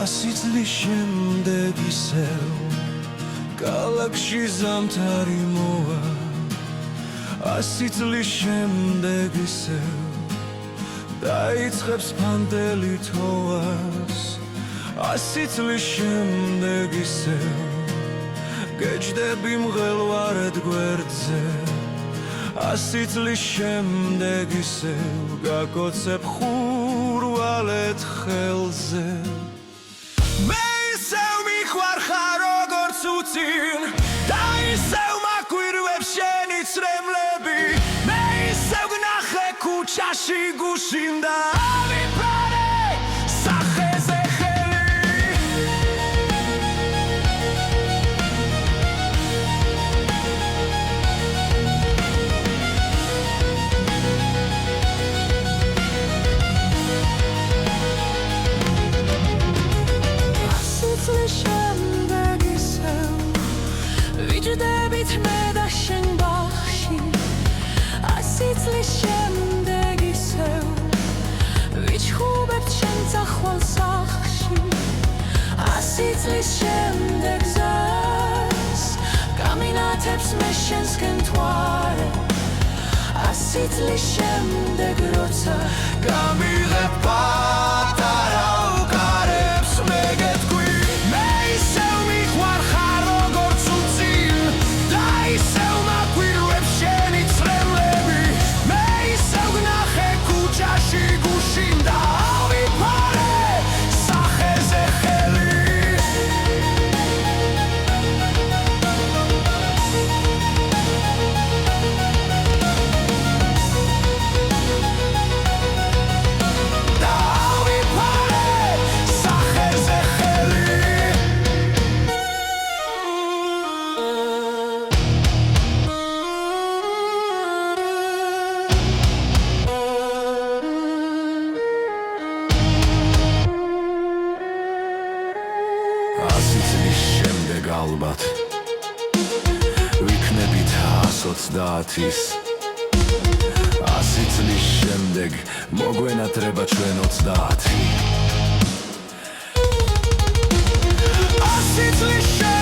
100 წლის შემდეგ ისევ ქალაქში ზამთარი მოვა 100 წლის შემდეგ ისევ დაიწყებს ფანტელი თოვას 100 წლის შემდეგ ისევ გეჯდები მღელვარად გვერდზე 100 წლის შემდეგ ისევ გაკოცებ ხურვალეთ ხელზე მე ისევ მიხوارხარ როგორც უცინ და ისევ მაგვირვებს შენი ცრემლები მე ისევ ვნახე ქუჩაში გუშინ და ავიფარე სახეზე ვიჯდებით მე და შენ ბაღში 100 წლის შემდეგ ისევ ვიჩხუბებთ შენ წახვალ სახლში 100 წლის შემდეგ ზას გამინათებს მე შენსკენ მთვარე 100 წლის შემდეგ როცა გამიღებ პატარა უკარებს მე გეტყვი მე ისევ მიხوارხარ როგორც უცინ და ისევ მაგვირვებს შენი ცრემლები მე ისევ ვნახე ქუჩაში გუშინ და ავიფარე სახეზე ხელი ალბათ ვიქნებით 130-ის 100 წლის შემდეგ მოგვენატრება ჩვენ 30 100 წლის